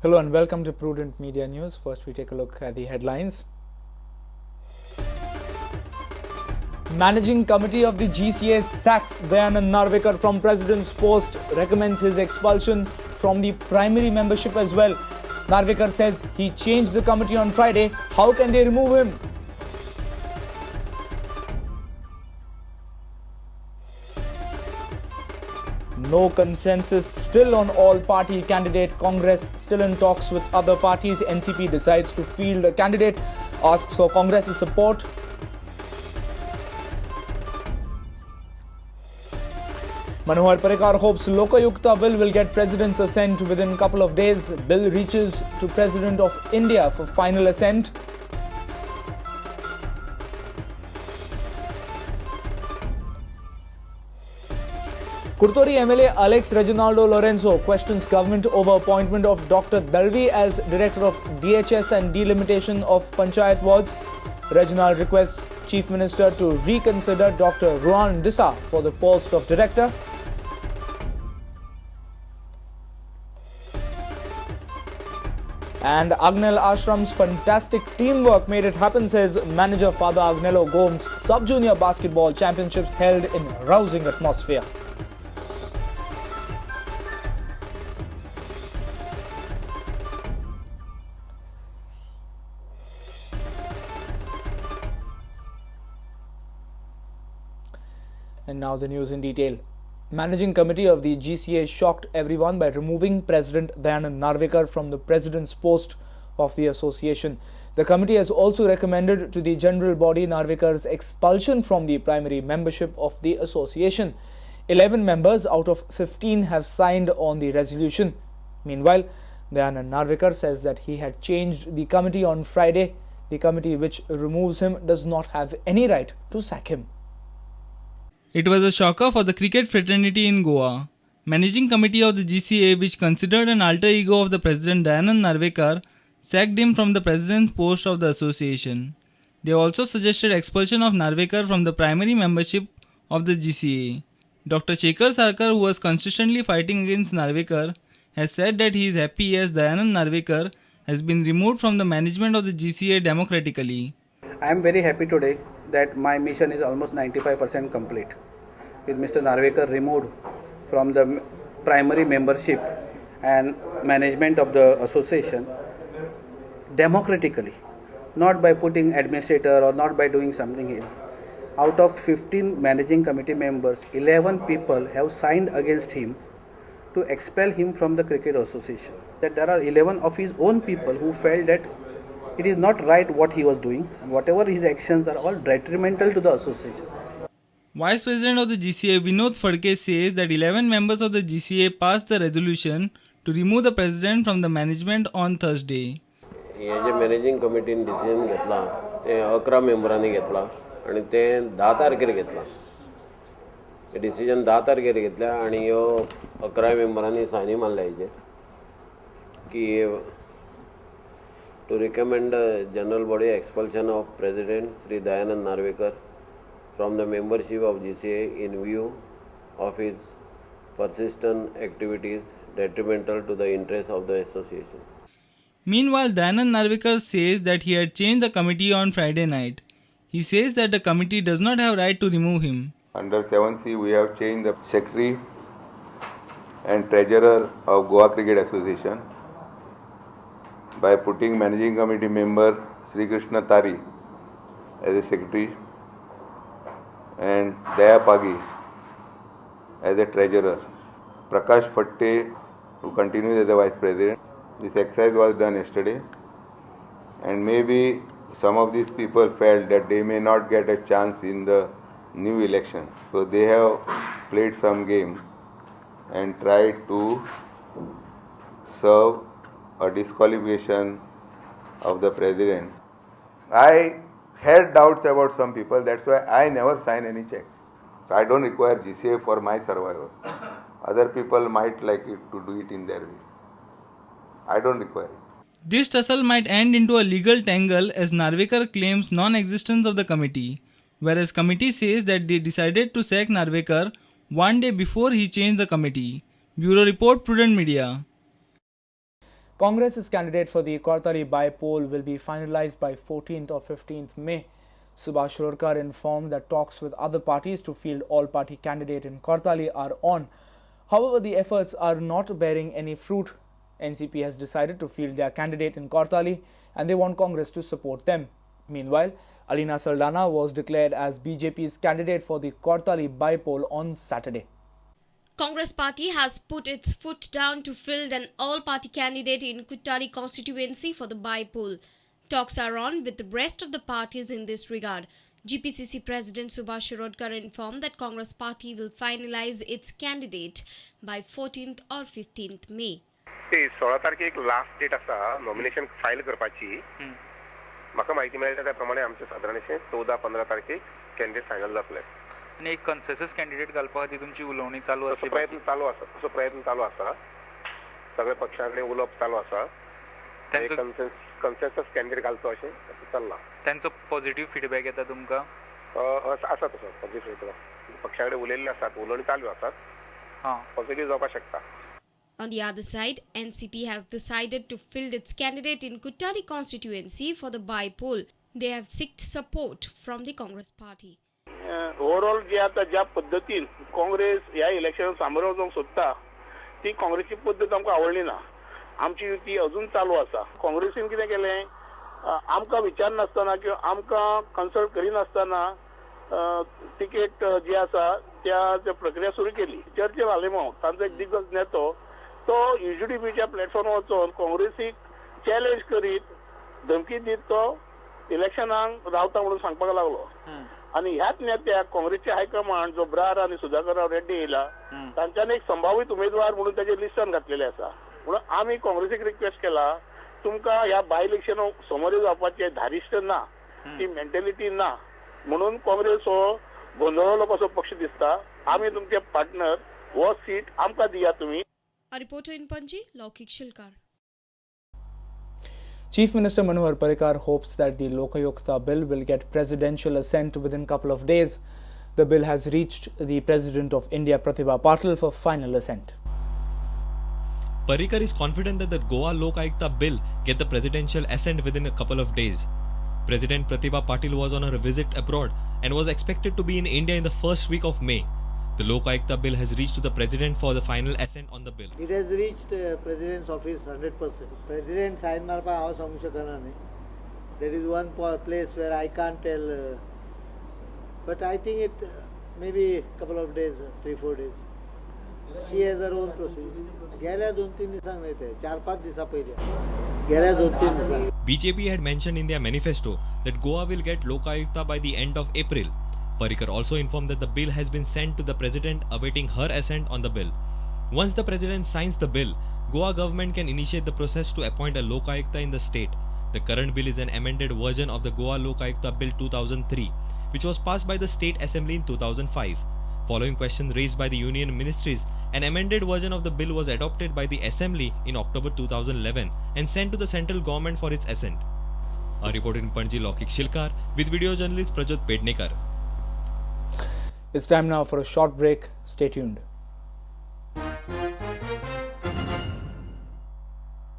Hello and welcome to Prudent Media News. First, we take a look at the headlines. Managing Committee of the GCA sacks Dayanand Narvekar from President's post, recommends his expulsion from the primary membership as well. Narvekar says he changed the committee on Friday. How can they remove him? No consensus still on all-party candidate. Congress still in talks with other parties. NCP decides to field a candidate, asks for Congress's support. Manohar Parrikar hopes Lokayukta bill will get President's assent within a couple of days. Bill reaches to President of India for final assent. Kurtori MLA Alex Reginaldo Lorenzo questions government over appointment of Dr. Dalvi as Director of DHS and delimitation of Panchayat wards. Reginald requests Chief Minister to reconsider Dr. Ruan Dissa for the post of Director. And Agnel Ashram's fantastic teamwork made it happen, says manager Father Agnello Gomes. Sub-Junior Basketball Championships held in rousing atmosphere. And now the news in detail. Managing Committee of the GCA shocked everyone by removing President Dayanand Narvekar from the President's post of the association. The committee has also recommended to the general body Narvekar's expulsion from the primary membership of the association. 11 members out of 15 have signed on the resolution. Meanwhile, Dayanand Narvekar says that he had changed the committee on Friday. The committee which removes him does not have any right to sack him. It was a shocker for the cricket fraternity in Goa. Managing Committee of the GCA, which considered an alter ego of the President Dayanand Narvekar, sacked him from the President's post of the association. They also suggested expulsion of Narvekar from the primary membership of the GCA. Dr. Shekhar Sarkar, who was consistently fighting against Narvekar, has said that he is happy as Dayanand Narvekar has been removed from the management of the GCA democratically. I am very happy today that my mission is almost 95% complete, with Mr. Narvekar removed from the primary membership and management of the association democratically, not by putting administrator or not by doing something else. Out of 15 managing committee members, 11 people have signed against him to expel him from the cricket association. That there are 11 of his own people who felt that it is not right what he was doing, and whatever his actions are all detrimental to the association. Vice President of the GCA Vinod Phadke says that 11 members of the GCA passed the resolution to remove the President from the management on Thursday. हे जे managing कमिटीन decision घेतला ते 11 मेंबरांनी घेतला आणि ते 10 तारखेर घेतला. हे डिसिजन 10 तारखेर घेतल्या आणि ह्यो 11 मेंबरांनी सायनी मारल्या हेजेर की to recommend general body expulsion of President Sri Dayanand Narvekar from the membership of GCA in view of his persistent activities detrimental to the interests of the association. Meanwhile, Dayanand Narvekar says that he had changed the committee on Friday night. He says that the committee does not have right to remove him. Under 7C, we have changed the secretary and treasurer of Goa Cricket Association by putting managing committee member Sri Krishna Tari as a secretary and Daya Pagi as a treasurer. Prakash Fatte, who continues as the vice president. This exercise was done yesterday, and maybe some of these people felt that they may not get a chance in the new election. So they have played some game and tried to serve a disqualification of the president. I had doubts about some people, that's why I never sign any check. So I don't require GCA for my survival. Other people might like it to do it in their way. I don't require it. This tussle might end into a legal tangle as Narvekar claims non-existence of the committee, whereas committee says that they decided to sack Narvekar one day before he changed the committee. Bureau Report, Prudent Media. Congress's candidate for the Kortali by-poll will be finalized by 14th or 15th May. Subhash Shirokar informed that talks with other parties to field all-party candidate in Kortali are on. However, the efforts are not bearing any fruit. NCP has decided to field their candidate in Kortali and they want Congress to support them. Meanwhile, Alina Saldana was declared as BJP's candidate for the Kortali by-poll on Saturday. Congress party has put its foot down to field an all-party candidate in Kuttali constituency for the by-poll. Talks are on with the rest of the parties in this regard. GPCC President Subhash Shirokar informed that Congress party will finalize its candidate by 14th or 15th May. 16 तारखेक last date आसा nomination file करपाची. म्हाका माहिती मेळटा त्या प्रमाणे आमचे साधारणशे 14-15 तारखेक कॅन्डिडेट फायनल जातले. आणि एक कन्सेन्सस कॅन्डिडेट घालपा खातीर तुमची उलोवणी चालू आसली. प्रयत्न चालू आसा. सगळे पक्षांकडे उलोवप चालू आसा. कन्सेन्सस कॅन्डिडेट घालचो अशें चल्लां. त्यांचो पॉझिटिव्ह फीडबॅक येता तुमकां? आसा तसो पॉझिटिव्ह फीडबॅक. पक्षाकडे उलयल्ले आसात, उलोवणी चालू आसात. पॉझिटिव्ह जावपाक शकता. On the other side, NCP has decided to field its candidate in Kuttali constituency for the by-poll. They have sought support from the Congress party. Overall जे आता ज्या पद्धतीन काँग्रेस ह्या इलेक्शन सामोरं वचूंक सोदता ती काँग्रेसची पद्धत आमकां आवडली ना. आमची युती अजून चालू आसा. काँग्रेसीन कितें केलें, आमकां विचार नासतना किंवा आमकां कन्सल्ट करिनासतना तिकेट जी आसा त्या प्रक्रिया सुरू केली. चर्चिल आलेमांव तांचो एक दिग्गज नेतो तो UGDPच्या प्लॅटफॉर्मार वचून काँग्रेसीक चॅलेंज करीत धमकी दीत तो इलेक्शनाक रावता म्हणून सांगपाक लागलो. आणि ह्याच नेत्याक काँग्रेसचे हायकमांड जो ब्रार आणि सुधाकर राव रेड्डी येयला तांच्यान एक संभावीत उमेदवार म्हणून ताचे लिस्टान घातलेले आसा. म्हणून आमी काँग्रेसीक रिक्वेस्ट केला, तुमकां ह्या बाय इलेक्शन समोर जावपाचे धारिश्ट ना, ती मेंटॅलिटी ना, म्हणून काँग्रेस हो गोंधळलो कसो पक्ष दिसता. आमी तुमचे पार्टनर, हो सीट आमकां दिया तुमी. A reporter in Panji, Laukik Shilkar. Chief Minister Manohar Parrikar hopes that the Lokayukta bill will get presidential assent within a couple of days. The bill has reached the President of India Pratibha Patil for final assent. Parrikar is confident that the Goa Lok Ayukta bill get the presidential assent within a couple of days. President Pratibha Patil was on a visit abroad and was expected to be in India in the first week of May. The Lok Ayukta bill has reached to the President for the final assent on the bill. It has reached President's office 100%. President sign marpa हांव सांगू शकना न्ही. There is one place where I can't tell, but I think it maybe couple of days, 3-4 days. She has her own procedure. गेल्या 2-3 दिसांक नाही ते 4-5 दिसा पयली. गेल्या 2-3 दिसांक. BJP had mentioned in their manifesto that Goa will get Lok Ayukta by the end of April. Parrikar also informed that the bill has been sent to the President awaiting her assent on the bill. Once the President signs the bill, Goa government can initiate the process to appoint a Lok Ayukta in the state. The current bill is an amended version of the Goa Lok Ayukta Bill 2003, which was passed by the State Assembly in 2005. Following questions raised by the union ministries, an amended version of the bill was adopted by the Assembly in October 2011 and sent to the central government for its assent. A report in Panji, Laukik Shilkar with video journalist Prajot Pednekar. It's time now for a short break. Stay tuned.